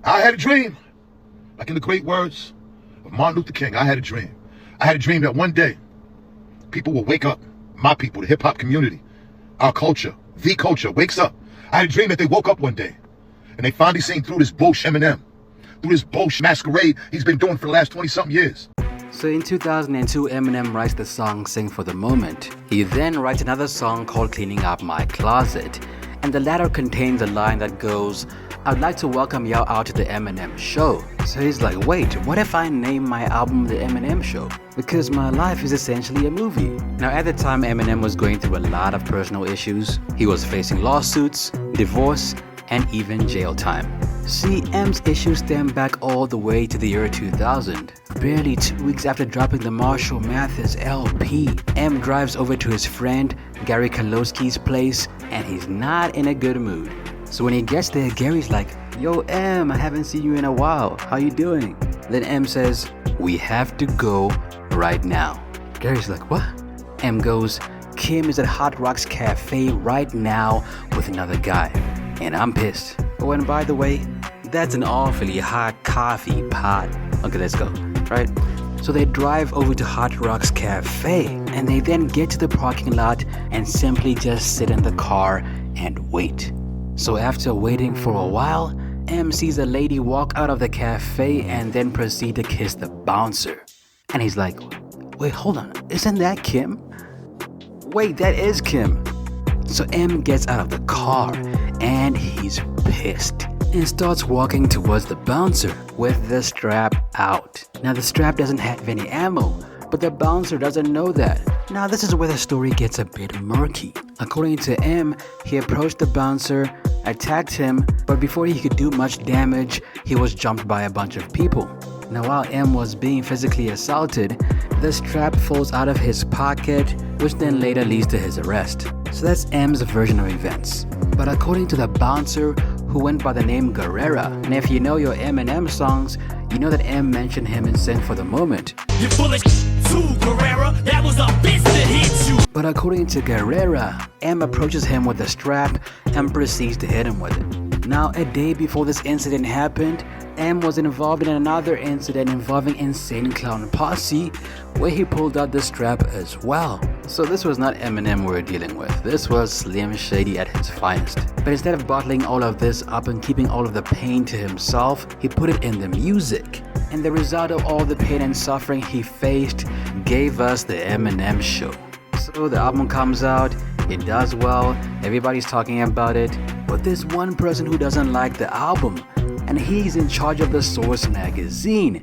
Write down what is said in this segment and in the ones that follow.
I had a dream. Like in the great words of Martin Luther King, I had a dream. I had a dream that one day people will wake up. My people, the hip-hop community, our culture, the culture wakes up. I had a dream that they woke up one day and they finally seen through this bullshit Eminem, through this bullshit masquerade he's been doing for the last 20-something years. So in 2002, Eminem writes the song Sing for the Moment. He then writes another song called Cleaning Up My Closet. And the latter contains a line that goes, "I'd like to welcome y'all out to the Eminem Show." So he's like, wait, what if I name my album The Eminem Show? Because my life is essentially a movie. Now at the time, Eminem was going through a lot of personal issues. He was facing lawsuits, divorce, and even jail time. See, M's issues stem back all the way to the year 2000. Barely 2 weeks after dropping the Marshall Mathers LP, M drives over to his friend Gary Kalowski's place and he's not in a good mood. So when he gets there, Gary's like, "Yo M, I haven't seen you in a while, how you doing?" Then M says, "We have to go right now." Gary's like, "What?" M goes, "Kim is at Hot Rocks Cafe right now with another guy, and I'm pissed. Oh, and by the way, that's an awfully hot coffee pot." Okay, let's go, right? So they drive over to Hot Rocks Cafe and they then get to the parking lot and simply just sit in the car and wait. So after waiting for a while, M sees a lady walk out of the cafe and then proceed to kiss the bouncer. And he's like, "Wait, hold on, isn't that Kim? Wait, that is Kim." So M gets out of the car and he's pissed and starts walking towards the bouncer with the strap out. Now the strap doesn't have any ammo, but the bouncer doesn't know that. Now this is where the story gets a bit murky. According to M, he approached the bouncer, attacked him, but before he could do much damage, he was jumped by a bunch of people. Now while M was being physically assaulted, the strap falls out of his pocket, which then later leads to his arrest. So that's M's version of events. But according to the bouncer, who went by the name Guerrera, and if you know your Eminem songs, you know that M mentioned him in Sing for the Moment. "You're full of too, Guerrera. That was a bitch that hit you." But according to Guerrera, M approaches him with a strap and proceeds to hit him with it. Now, a day before this incident happened, M was involved in another incident involving Insane Clown Posse, where he pulled out the strap as well. So this was not Eminem we were dealing with, this was Slim Shady at his finest. But instead of bottling all of this up and keeping all of the pain to himself, he put it in the music. And the result of all the pain and suffering he faced gave us the Eminem Show. So the album comes out, it does well, everybody's talking about it, but there's one person who doesn't like the album, and he's in charge of the Source magazine,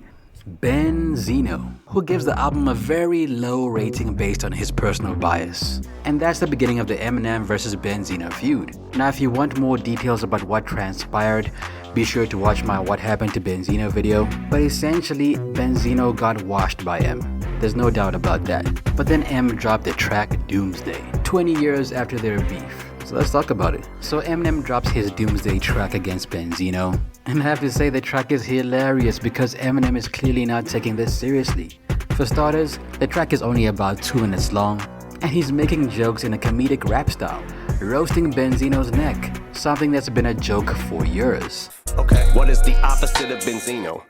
Benzino, who gives the album a very low rating based on his personal bias. And that's the beginning of the Eminem vs Benzino feud. Now if you want more details about what transpired, be sure to watch my What Happened to Benzino video, but essentially Benzino got washed by M. There's no doubt about that. But then M dropped the track Doomsday, 20 years after their beef. So let's talk about it. So Eminem drops his Doomsday track against Benzino. And I have to say the track is hilarious because Eminem is clearly not taking this seriously. For starters, the track is only about 2 minutes long, and he's making jokes in a comedic rap style, roasting Benzino's neck, something that's been a joke for years. Okay, what is the opposite of Benzino?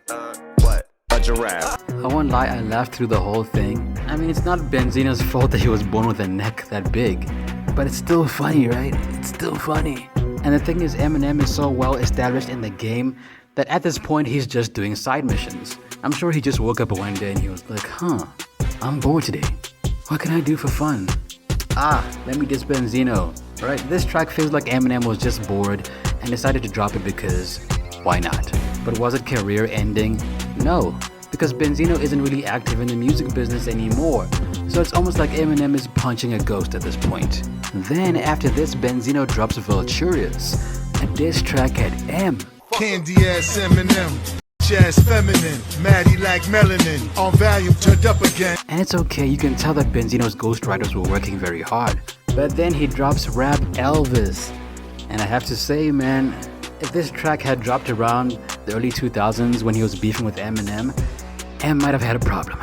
What? A giraffe. I won't lie, I laughed through the whole thing. I mean, it's not Benzino's fault that he was born with a neck that big, but it's still funny, right? It's still funny. And the thing is, Eminem is so well established in the game that at this point he's just doing side missions. I'm sure he just woke up one day and he was like, I'm bored today. What can I do for fun? Let me diss Benzino. Right, this track feels like Eminem was just bored and decided to drop it because why not? But was it career ending? No, because Benzino isn't really active in the music business anymore. So it's almost like Eminem is punching a ghost at this point. Then after this, Benzino drops Vulturious, a diss track at M. Candy ass Eminem, ass feminine, Maddie like melanin, on volume turned up again. And it's okay, you can tell that Benzino's ghostwriters were working very hard. But then he drops Rap Elvis. And I have to say, man, if this track had dropped around the early 2000s when he was beefing with Eminem, M might have had a problem.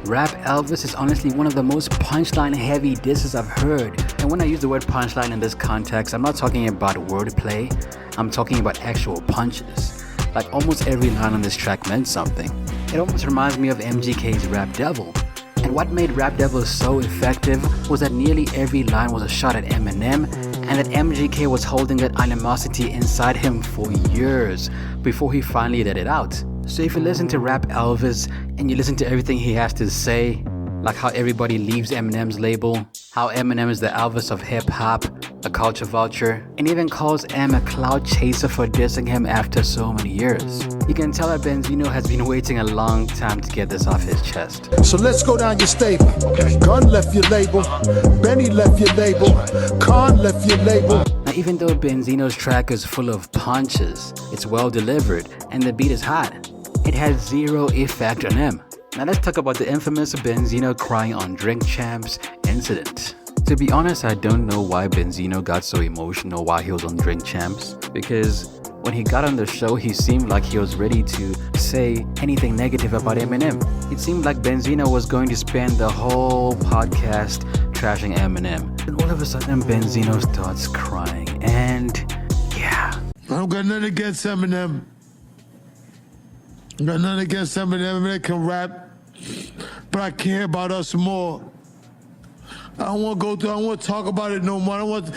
Rap Elvis is honestly one of the most punchline heavy disses I've heard. And when I use the word punchline in this context, I'm not talking about wordplay, I'm talking about actual punches. Like almost every line on this track meant something. It almost reminds me of MGK's Rap Devil. And what made Rap Devil so effective was that nearly every line was a shot at Eminem, and that MGK was holding that animosity inside him for years before he finally let it out. So if you listen to Rap Elvis and you listen to everything he has to say, like how everybody leaves Eminem's label, how Eminem is the Elvis of hip-hop, a culture vulture, and even calls M a cloud chaser for dissing him after so many years. You can tell that Benzino has been waiting a long time to get this off his chest. So let's go down your stable. Gun left your label. Benny left your label. Khan left your label. Now, even though Benzino's track is full of punches, it's well delivered, and the beat is hot, it has zero effect on M. Now let's talk about the infamous Benzino crying on Drink Champs incident. To be honest, I don't know why Benzino got so emotional while he was on Drink Champs, because when he got on the show, he seemed like he was ready to say anything negative about Eminem. It seemed like Benzino was going to spend the whole podcast trashing Eminem. And all of a sudden, Benzino starts crying, and yeah. I don't got nothing against Eminem. I got nothing against Eminem. Eminem can rap, but I care about us more. I don't want to go through. I don't want to talk about it no more. I don't want.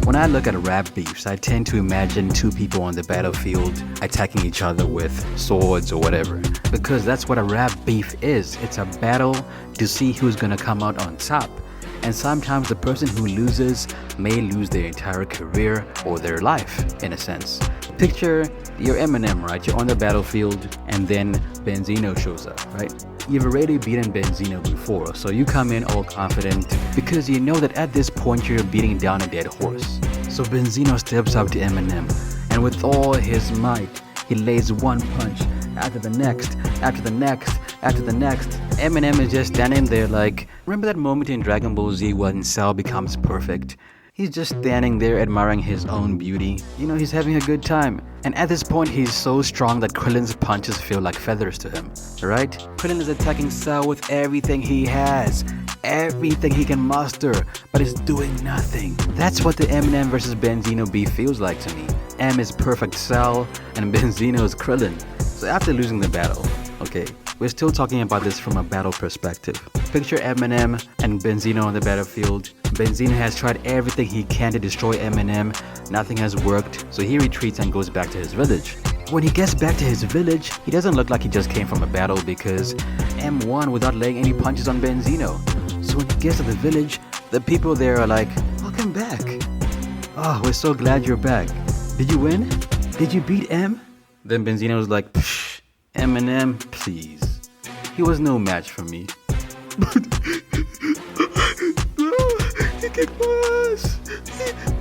When I look at rap beefs, I tend to imagine two people on the battlefield attacking each other with swords or whatever, because that's what a rap beef is. It's a battle to see who's gonna come out on top. And sometimes the person who loses may lose their entire career or their life, in a sense. Picture you're Eminem, right? You're on the battlefield, and then Benzino shows up, right? You've already beaten Benzino before, so you come in all confident because you know that at this point you're beating down a dead horse. So Benzino steps up to Eminem, and with all his might, he lays one punch after the next, after the next, after the next. Eminem is just standing there like, remember that moment in Dragon Ball Z when Cell becomes perfect? He's just standing there admiring his own beauty. You know, he's having a good time. And at this point, he's so strong that Krillin's punches feel like feathers to him, right? Krillin is attacking Cell with everything he has, everything he can muster, but is doing nothing. That's what the Eminem versus Benzino beef feels like to me. M is perfect Cell, and Benzino is Krillin. So after losing the battle, okay, we're still talking about this from a battle perspective. Picture Eminem and Benzino on the battlefield. Benzino has tried everything he can to destroy Eminem. Nothing has worked, so he retreats and goes back to his village. When he gets back to his village, he doesn't look like he just came from a battle because M won without laying any punches on Benzino. So when he gets to the village, the people there are like, welcome back. Oh, we're so glad you're back. Did you win? Did you beat M? Then Benzino's like, psh, Eminem, please. He was no match for me.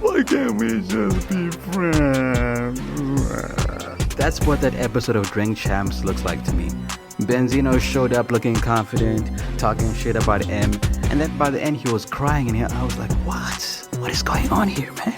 Why can't we just be friends? That's what that episode of Drink Champs looks like to me. Benzino showed up looking confident, talking shit about M, and then by the end he was crying, and I was like, what? What is going on here, man?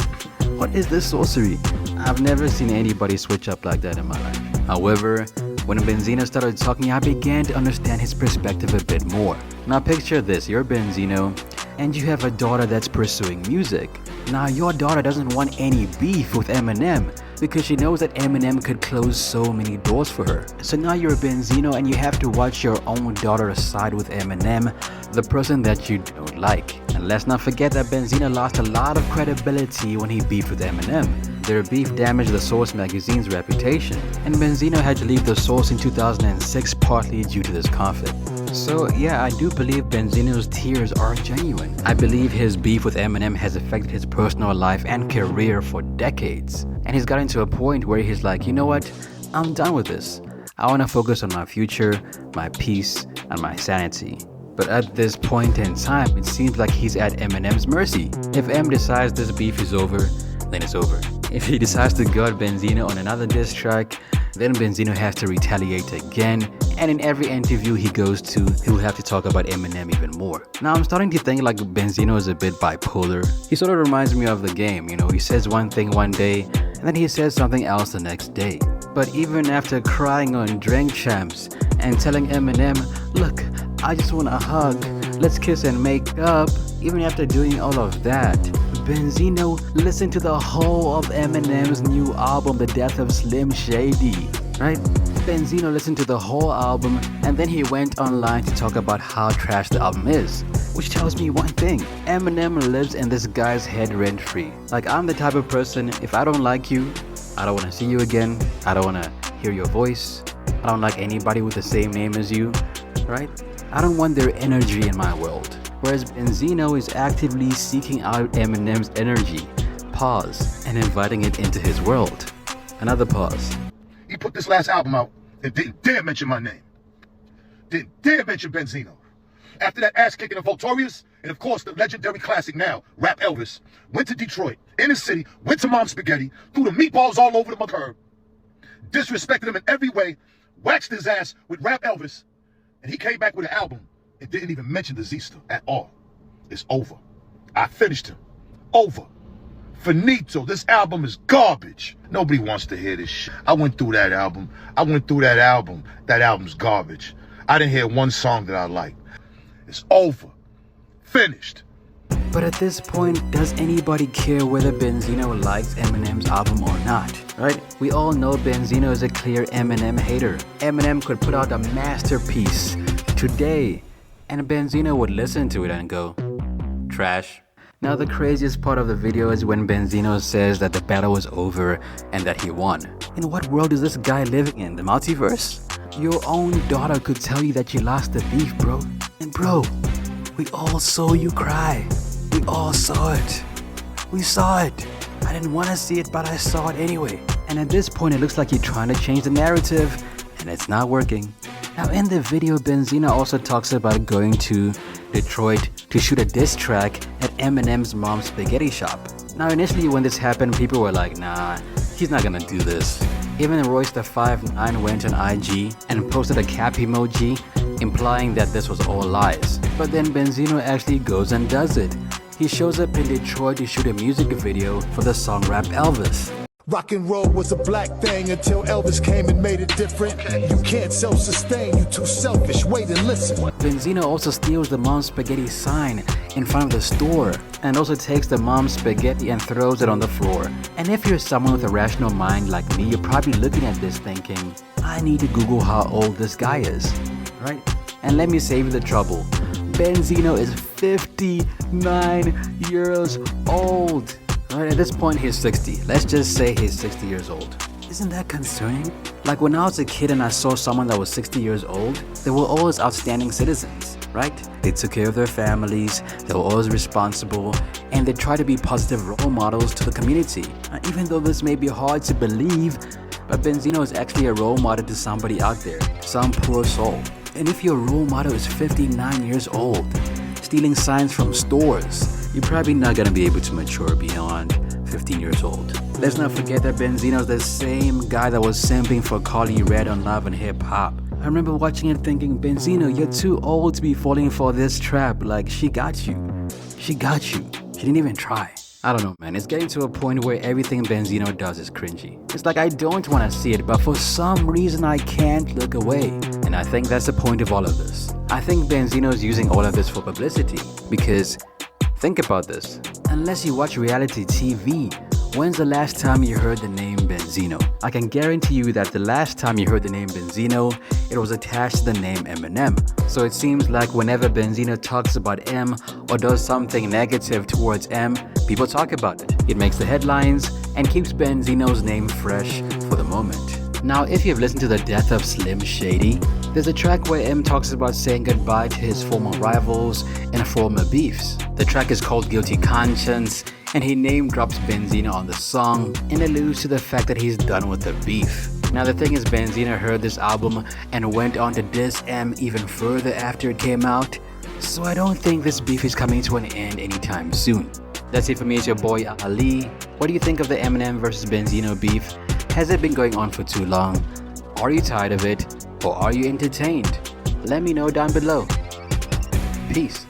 What is this sorcery? I've never seen anybody switch up like that in my life. However, when Benzino started talking, I began to understand his perspective a bit more. Now picture this, you're Benzino, and you have a daughter that's pursuing music. Now your daughter doesn't want any beef with Eminem because she knows that Eminem could close so many doors for her. So now you're Benzino and you have to watch your own daughter side with Eminem, the person that you don't like. And let's not forget that Benzino lost a lot of credibility when he beefed with Eminem. Their beef damaged the Source magazine's reputation, and Benzino had to leave the Source in 2006 partly due to this conflict. So yeah, I do believe Benzino's tears are genuine. I believe his beef with Eminem has affected his personal life and career for decades. And he's gotten to a point where he's like, you know what, I'm done with this. I want to focus on my future, my peace, and my sanity. But at this point in time, it seems like he's at Eminem's mercy. If M decides this beef is over, then it's over. If he decides to go at Benzino on another diss track, then Benzino has to retaliate again, and in every interview he goes to, he'll have to talk about Eminem even more. Now I'm starting to think like Benzino is a bit bipolar. He sort of reminds me of the game, you know, he says one thing one day, and then he says something else the next day. But even after crying on Drink Champs and telling Eminem, look, I just want a hug, let's kiss and make up, even after doing all of that, Benzino listened to the whole of Eminem's new album, The Death of Slim Shady, right? Benzino listened to the whole album and then he went online to talk about how trash the album is. Which tells me one thing, Eminem lives in this guy's head rent-free. Like, I'm the type of person, if I don't like you, I don't want to see you again, I don't want to hear your voice, I don't like anybody with the same name as you, right? I don't want their energy in my world. Whereas Benzino is actively seeking out Eminem's energy, pause, and inviting it into his world. Another pause. He put this last album out and didn't dare mention my name. Didn't dare mention Benzino. After that ass kicking of Voltorious, and of course the legendary classic now, Rap Elvis, went to Detroit, in the city, went to Mom's Spaghetti, threw the meatballs all over the McCurb, disrespected him in every way, waxed his ass with Rap Elvis, and he came back with an album and didn't even mention the Z-Ster at all. It's over. I finished him. Over. Finito. This album is garbage. Nobody wants to hear this shit. I went through that album. That album's garbage. I didn't hear one song that I liked. It's over. Finished. But at this point, does anybody care whether Benzino likes Eminem's album or not, right? We all know Benzino is a clear Eminem hater. Eminem could put out a masterpiece today, and Benzino would listen to it and go, trash. Now the craziest part of the video is when Benzino says that the battle was over and that he won. In what world is this guy living in? The multiverse? Your own daughter could tell you that you lost the beef, bro. And bro, we all saw you cry. We all saw it. We saw it. I didn't want to see it, but I saw it anyway. And at this point, it looks like you're trying to change the narrative, and it's not working. Now in the video, Benzino also talks about going to Detroit to shoot a diss track at Eminem's mom's spaghetti shop. Now initially when this happened, people were like, nah, he's not gonna do this. Even Royce the 5'9" went on IG and posted a cap emoji, implying that this was all lies. But then Benzino actually goes and does it. He shows up in Detroit to shoot a music video for the song Rap Elvis. Rock and roll was a black thing until Elvis came and made it different. You can't self-sustain, you too selfish, wait and listen. Benzino also steals the mom's spaghetti sign in front of the store and also takes the mom's spaghetti and throws it on the floor. And if you're someone with a rational mind like me, you're probably looking at this thinking, I need to Google how old this guy is, right? And let me save you the trouble. Benzino is 59 years old. Right, at this point he's 60. Let's just say he's 60 years old. Isn't that concerning? Like when I was a kid and I saw someone that was 60 years old, they were always outstanding citizens, right? They took care of their families, they were always responsible, and they tried to be positive role models to the community. Even though this may be hard to believe, but Benzino is actually a role model to somebody out there, some poor soul. And if your role model is 59 years old, stealing signs from stores, you're probably not gonna be able to mature beyond 15 years old. Let's not forget that Benzino's the same guy that was simping for Carly Red on Love and Hip Hop. I remember watching it thinking, Benzino, you're too old to be falling for this trap. Like, she got you. She got you. She didn't even try. I don't know, man. It's getting to a point where everything Benzino does is cringy. It's like I don't want to see it, but for some reason I can't look away. And I think that's the point of all of this. I think Benzino's using all of this for publicity because think about this. Unless you watch reality TV, when's the last time you heard the name Benzino? I can guarantee you that the last time you heard the name Benzino, it was attached to the name Eminem. So it seems like whenever Benzino talks about M or does something negative towards M, people talk about it. It makes the headlines and keeps Benzino's name fresh for the moment. Now, if you've listened to The Death of Slim Shady, there's a track where M talks about saying goodbye to his former rivals and former beefs. The track is called Guilty Conscience, and he name drops Benzino on the song and alludes to the fact that he's done with the beef. Now the thing is, Benzino heard this album and went on to diss M even further after it came out, so I don't think this beef is coming to an end anytime soon. That's it for me, it's your boy Ali. What do you think of the Eminem versus Benzino beef? Has it been going on for too long? Are you tired of it? Or are you entertained? Let me know down below. Peace.